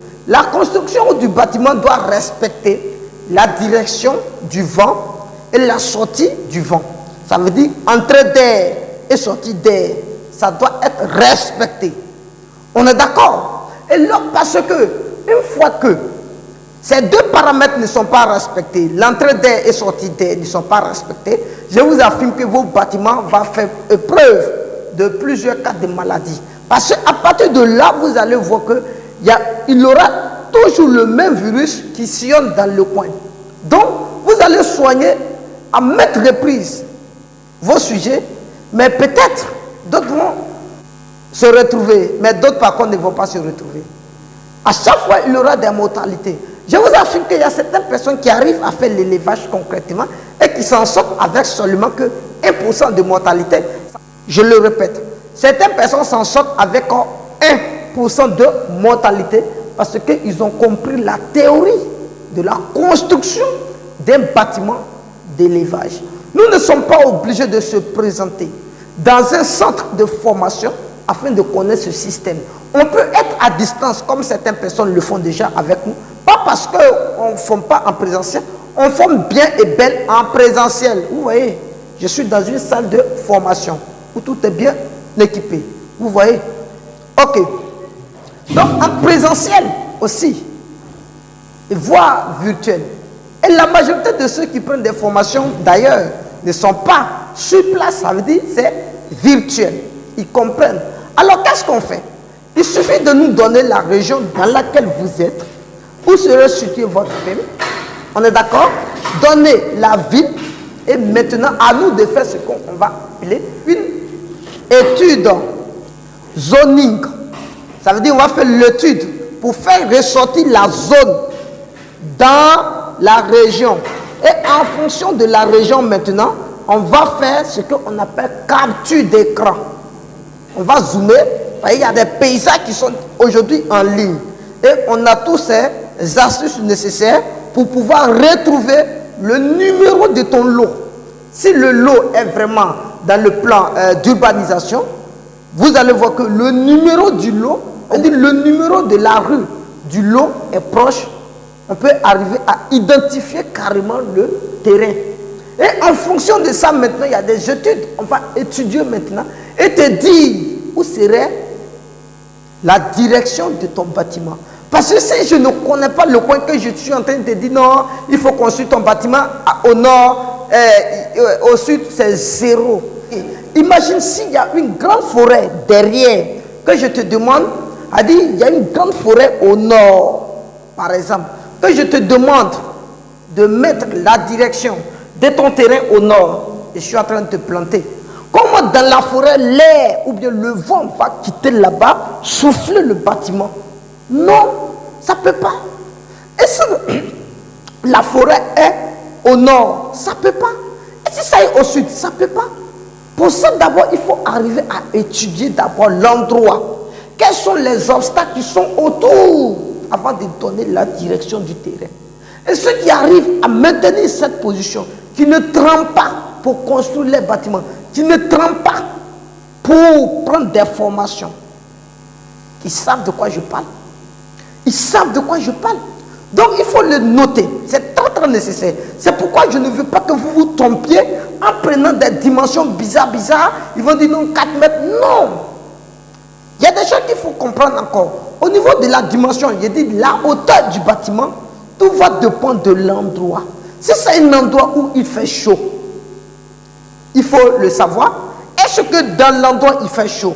La construction du bâtiment doit respecter la direction du vent et la sortie du vent. Ça veut dire entrée d'air et sortie d'air. Ça doit être respecté. On est d'accord? Et là, parce que, une fois que ces deux paramètres ne sont pas respectés, l'entrée d'air et sortie d'air ne sont pas respectés, je vous affirme que vos bâtiments vont faire preuve de plusieurs cas de maladie. Parce qu'à partir de là, vous allez voir qu'il y aura toujours le même virus qui sillonne dans le coin. Donc, vous allez soigner à maintes reprises vos sujets, mais peut-être d'autres vont se retrouver, mais d'autres par contre ne vont pas se retrouver. À chaque fois, il y aura des mortalités. Je vous affirme qu'il y a certaines personnes qui arrivent à faire l'élevage concrètement et qui s'en sortent avec seulement que 1% de mortalité. Je le répète, certaines personnes s'en sortent avec 1% de mortalité parce qu'ils ont compris la théorie de la construction d'un bâtiment d'élevage. Nous ne sommes pas obligés de se présenter dans un centre de formation afin de connaître ce système. On peut être à distance comme certaines personnes le font déjà avec nous. Pas parce qu'on ne forme pas en présentiel, on forme bien et belle en présentiel. Vous voyez, je suis dans une salle de formation où tout est bien équipé. Vous voyez? Ok. Donc en présentiel aussi, voire virtuel. Et la majorité de ceux qui prennent des formations d'ailleurs ne sont pas sur place. Ça veut dire c'est virtuel. Ils comprennent. Alors qu'est-ce qu'on fait? Il suffit de nous donner la région dans laquelle vous êtes, où serait située votre film. On est d'accord? Donnez la ville et maintenant à nous de faire ce qu'on va appeler une étude zoning. Ça veut dire on va faire l'étude pour faire ressortir la zone dans la région. Et en fonction de la région maintenant, on va faire ce qu'on appelle capture d'écran. On va zoomer. Il y a des paysages qui sont aujourd'hui en ligne. Et on a tous ces astuces nécessaires pour pouvoir retrouver le numéro de ton lot. Si le lot est vraiment dans le plan d'urbanisation, vous allez voir que le numéro du lot, c'est-à-dire le numéro de la rue du lot est proche. On peut arriver à identifier carrément le terrain. Et en fonction de ça, maintenant, il y a des études. On va étudier maintenant et te dire où serait la direction de ton bâtiment. Parce que si je ne connais pas le coin que je suis en train de te dire, non, il faut construire ton bâtiment au nord, au sud, c'est zéro. Imagine s'il y a une grande forêt derrière, que je te demande, à dire, il y a une grande forêt au nord, par exemple, que je te demande de mettre la direction de ton terrain au nord, et je suis en train de te planter. Comment dans la forêt, l'air ou bien le vent va quitter là-bas, souffler le bâtiment? Non, ça ne peut pas. Et si la forêt est au nord, ça ne peut pas. Et si ça est au sud, ça ne peut pas. Pour ça, d'abord, il faut arriver à étudier d'abord l'endroit. Quels sont les obstacles qui sont autour avant de donner la direction du terrain? Et ceux qui arrivent à maintenir cette position, qui ne trempent pas pour construire les bâtiments, qui ne trempent pas pour prendre des formations, ils savent de quoi je parle. Ils savent de quoi je parle. Donc il faut le noter. C'est très très nécessaire. C'est pourquoi je ne veux pas que vous vous trompiez en prenant des dimensions bizarres. Ils vont dire non, 4 mètres. Non. Il y a des choses qu'il faut comprendre encore. Au niveau de la dimension, je dis la hauteur du bâtiment, tout va dépendre de l'endroit. Si c'est un endroit où il fait chaud, il faut le savoir. Est-ce que dans l'endroit il fait chaud?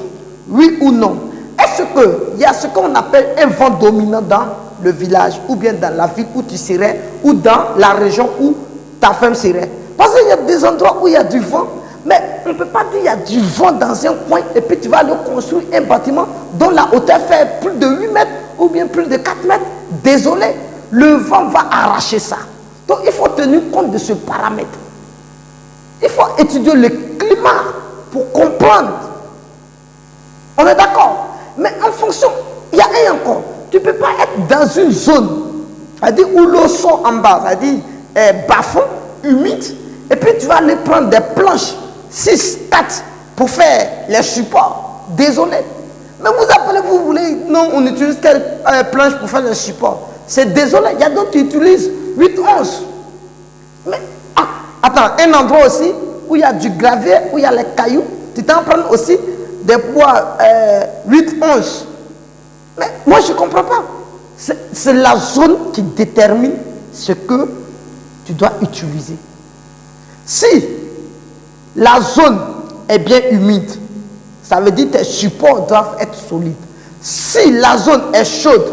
Oui ou non? Est-ce qu'il y a ce qu'on appelle un vent dominant dans le village ou bien dans la ville où tu serais ou dans la région où ta femme serait? Parce qu'il y a des endroits où il y a du vent, mais on ne peut pas dire qu'il y a du vent dans un coin et puis tu vas aller construire un bâtiment dont la hauteur fait plus de 8 mètres ou bien plus de 4 mètres. Désolé, le vent va arracher ça. Donc il faut tenir compte de ce paramètre. Il faut étudier le climat pour comprendre. On est d'accord? Mais en fonction, il y a un encore. Tu ne peux pas être dans une zone, c'est-à-dire où l'eau sort en bas, c'est-à-dire bas-fond, humide, et puis tu vas aller prendre des planches, 6, 4, pour faire les supports. Désolé. Mais vous appelez vous voulez, non, on utilise quelle planche pour faire le support? C'est désolé, il y a d'autres qui utilisent 8-11. Mais, attends, un endroit aussi où il y a du gravier, où il y a les cailloux, tu t'en prends aussi des poids 8-11. Mais moi, je ne comprends pas. C'est la zone qui détermine ce que tu dois utiliser. Si la zone est bien humide, ça veut dire que tes supports doivent être solides. Si la zone est chaude,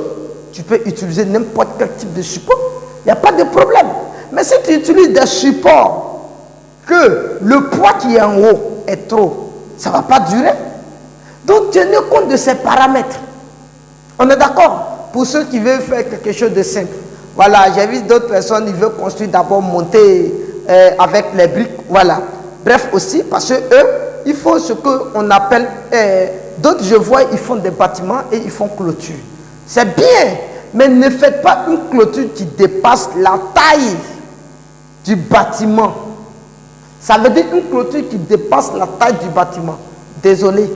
tu peux utiliser n'importe quel type de support. Il n'y a pas de problème. Mais si tu utilises des supports que le poids qui est en haut est trop, ça ne va pas durer. Donc tenez compte de ces paramètres. On est d'accord? Pour ceux qui veulent faire quelque chose de simple. Voilà, j'ai vu d'autres personnes, ils veulent construire d'abord, monter avec les briques. Voilà. Bref aussi, parce que eux, ils font ce qu'on appelle, d'autres je vois, ils font des bâtiments et ils font clôture. C'est bien, mais ne faites pas une clôture qui dépasse la taille du bâtiment. Ça veut dire une clôture qui dépasse la taille du bâtiment. Désolé.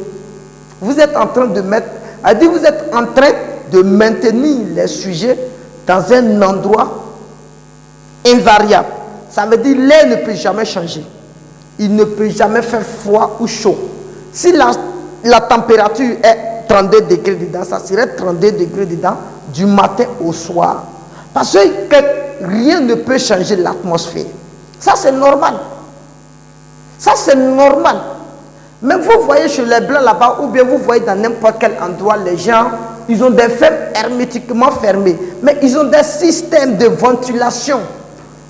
Vous êtes en train de mettre, vous êtes en train de maintenir les sujets dans un endroit invariable. Ça veut dire l'air ne peut jamais changer. Il ne peut jamais faire froid ou chaud. Si la température est 32 degrés dedans, ça serait 32 degrés dedans du matin au soir. Parce que rien ne peut changer l'atmosphère. Ça c'est normal. Ça c'est normal. Mais vous voyez chez les blancs là-bas, ou bien vous voyez dans n'importe quel endroit, les gens, ils ont des fermes hermétiquement fermées. Mais ils ont des systèmes de ventilation.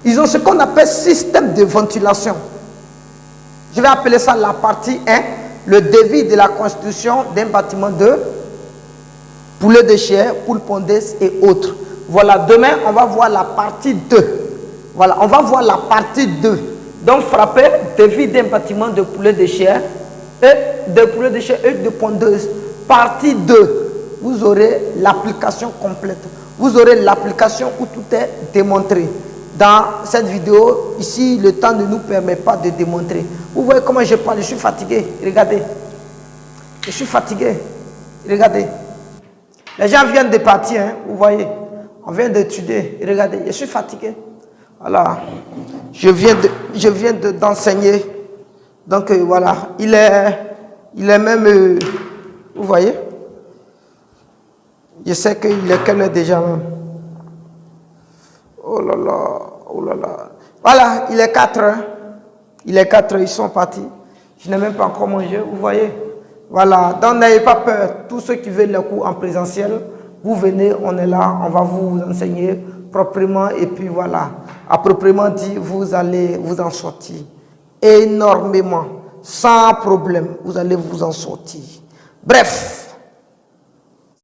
Ils ont ce qu'on appelle système de ventilation. Je vais appeler ça la partie 1, le devis de la construction d'un bâtiment de poulet de chair, poule pondeuse et autres. Voilà, demain, on va voir la partie 2. Voilà, on va voir la partie 2. Donc, frappez, devis d'un bâtiment de poulet de chair et de poulet de chair et de pondeuse. Partie 2, vous aurez l'application complète. Vous aurez l'application où tout est démontré. Dans cette vidéo, ici, le temps ne nous permet pas de démontrer. Vous voyez comment je parle, je suis fatigué. Regardez. Je suis fatigué. Regardez. Les gens viennent de partir, hein, vous voyez. On vient d'étudier. Regardez, je suis fatigué. Voilà. Je viens d'enseigner. Donc voilà. Il est même... vous voyez. Je sais qu'il est quelle heure déjà même. Oh là là, oh là là. Voilà, il est 4 heures. Il est 4 heures, ils sont partis. Je n'ai même pas encore mangé, vous voyez. Voilà, donc n'ayez pas peur. Tous ceux qui veulent les cours en présentiel, vous venez, on est là, on va vous enseigner proprement. Et puis voilà, à proprement dit, vous allez vous en sortir énormément, sans problème. Vous allez vous en sortir. Bref.